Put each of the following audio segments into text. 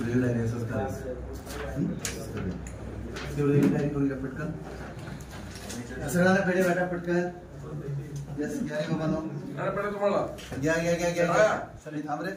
तुझी डायरी असंच करायचं. तेवढी डायरी करूया पटकन. सगळ्यांना पेढे वाटा पटकन. यस घ्या रे बाबांनो. पेढे तुम्हाला घ्या घ्या घ्या घ्या. सगळी थांब रे.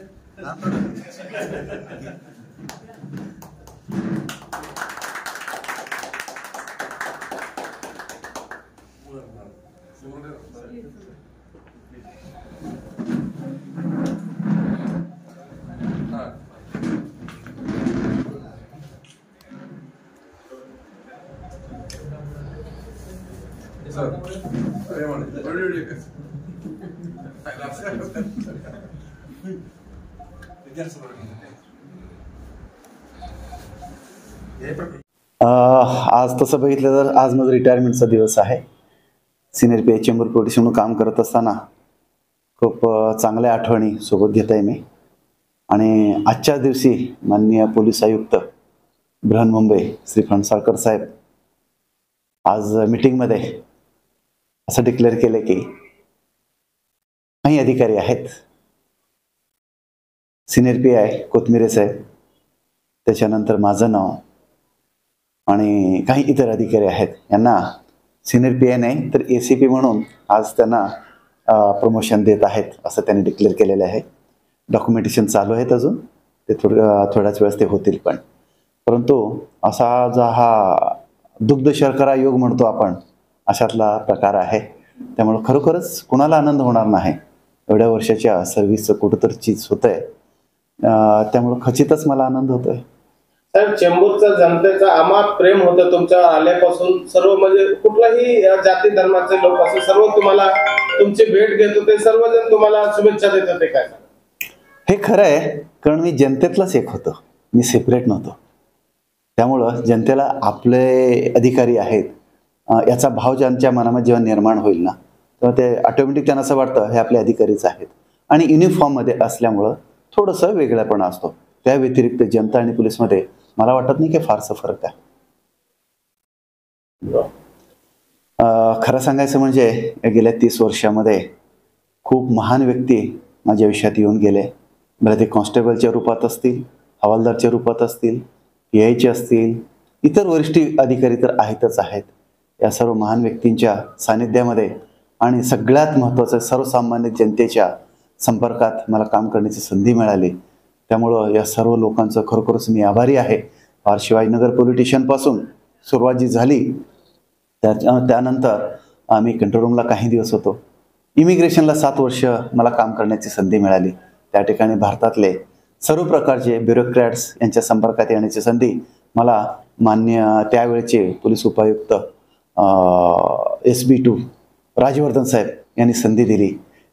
आज तसं बघितलं तर आज माझं रिटायरमेंटचा दिवस आहे. Senior P I chamber police म्हणून काम करत असताना खूप चांगल्या आठवणी सोबत घेत आहे मी. आणि आजच्या दिवशी माननीय पोलीस आयुक्त बृहन्मुंबई श्री फणसळकर साहेब आज मीटिंगमध्ये असं डिक्लेअर केलं की काही अधिकारी आहेत, सिनियर पी आय कोथमिरे साहेब, त्याच्यानंतर माझं नाव आणि काही इतर अधिकारी आहेत, यांना सिनियर पी आय नाही तर ACP म्हणून आज त्यांना प्रमोशन देत आहेत असं त्यांनी डिक्लेअर केलेलं आहे. डॉक्युमेंटेशन चालू आहेत अजून, ते थोड्याच वेळेस ते होतील. परंतु असा जो हा दुग्ध शर्करा योग म्हणतो आपण, अशातला प्रकार आहे. त्यामुळं खरोखरच कुणाला आनंद होणार नाही. एवढ्या वर्षाच्या सर्व्हिसचं कुठंतरी चीज होत आहे, त्यामुळं खचितच मला आनंद होतोय. साहेब, चेंबूरचं जनतेचा अमाप प्रेम होतं तुमच्यावर आल्यापासून. सर्व म्हणजे कुठलाही जाती धर्माचे लोक असो, सर्व तुम्हाला तुमची भेट घेत होते, सर्वजण तुम्हाला शुभेच्छा देत होते. काय हे खरं आहे, कारण मी जनतेतलाच एक होतो, मी सेपरेट नव्हतो. त्यामुळं जनतेला आपले अधिकारी आहेत याचा भाव ज्यांच्या मनामध्ये जेव्हा निर्माण होईल ना, तेव्हा ते ऑटोमॅटिक त्यांना असं वाटतं हे आपले अधिकारीच आहेत. आणि युनिफॉर्ममध्ये असल्यामुळं थोडंसं वेगळापणा असतो. त्या व्यतिरिक्त जनता आणि पोलीसमध्ये मला वाटत नाही की फारसा फरक आहे. खरं सांगायचं म्हणजे गेल्या 30 वर्षामध्ये खूप महान व्यक्ती माझ्या आयुष्यात येऊन गेले. मला ते कॉन्स्टेबलच्या रूपात असतील, हवालदारच्या रूपात असतील, PIचे असतील, इतर वरिष्ठ अधिकारी तर आहेतच आहेत. या सर्व महान व्यक्तींच्या सानिध्यामध्ये आणि सगळ्यात महत्त्वाचं सर्वसामान्य जनतेच्या संपर्कात मला काम करण्याची संधी मिळाली. त्यामुळं या सर्व लोकांचं खरोखरच मी आभारी आहे. शिवाजीनगर पोलीस स्टेशनपासून सुरुवात जी झाली, त्यानंतर आम्ही कंट्रोल रूमला काही दिवस होतो. इमिग्रेशनला 7 वर्ष मला काम करण्याची संधी मिळाली. त्या ठिकाणी भारतातले सर्व प्रकारचे ब्युरोक्रॅट्स यांच्या संपर्कात येण्याची संधी मला माननीय त्यावेळेचे पोलीस उपायुक्त SB2 राजवर्धन साहेब यांनी संधी दिली.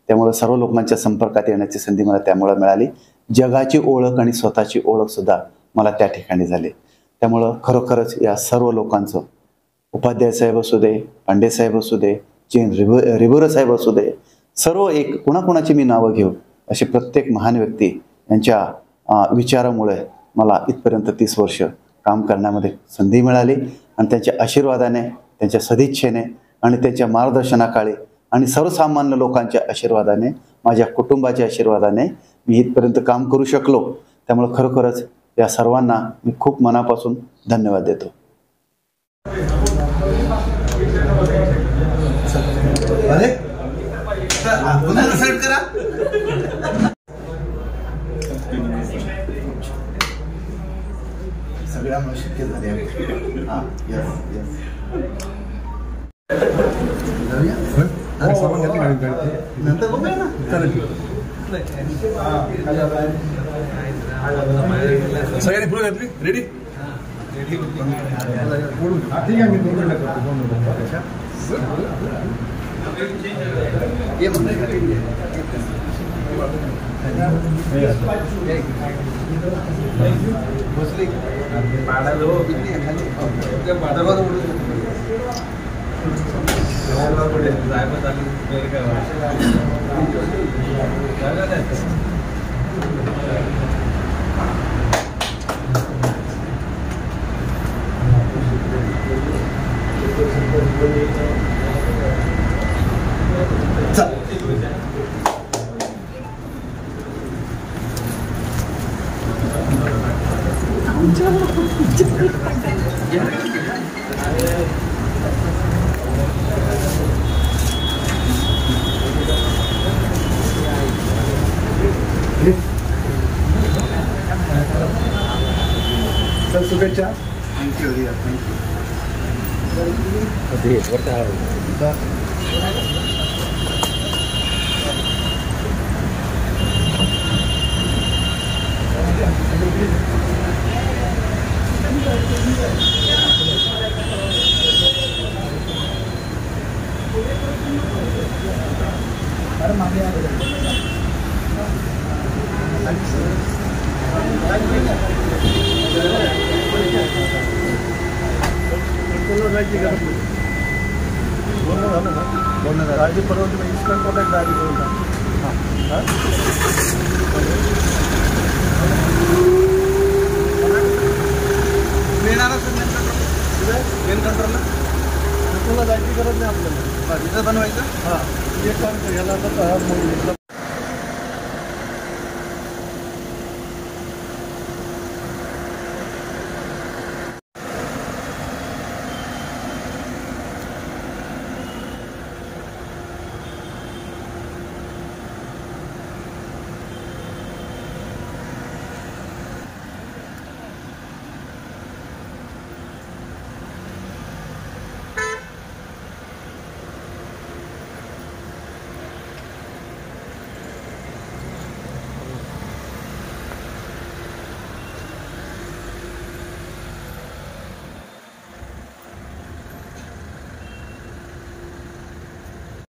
त्यामुळे सर्व लोकांच्या संपर्कात येण्याची संधी मला त्यामुळे मिळाली. जगाची ओळख आणि स्वतःची ओळखसुद्धा मला त्या ठिकाणी झाली. त्यामुळं खरोखरच या सर्व लोकांचं, उपाध्याय साहेब असू दे, पांडे साहेब असू दे, चेन रिबोर साहेब असू दे, सर्व एक कुणाकुणाची मी नावं घेऊ, असे प्रत्येक महान व्यक्ती यांच्या विचारामुळे मला इथपर्यंत 30 वर्ष काम करण्यामध्ये संधी मिळाली. आणि त्यांच्या आशीर्वादाने, त्यांच्या सदिच्छेने आणि त्यांच्या मार्गदर्शनाखाली आणि सर्वसामान्य लोकांच्या आशीर्वादाने, माझ्या कुटुंबाच्या आशीर्वादाने मी इथपर्यंत काम करू शकलो. त्यामुळे खरोखरच या सर्वांना मी खूप मनापासून धन्यवाद देतो. सगळ्यामुळे शक्य झाले. नंतर बघूया ना. सगळ्यांनी फुलं घातली. रेडी? ये म्हणा बसली सर शुभेच्छा. Thank you Riya, thank you. गाडी परवडली इन्स्टंट कॉन्टॅक्ट गाडी करून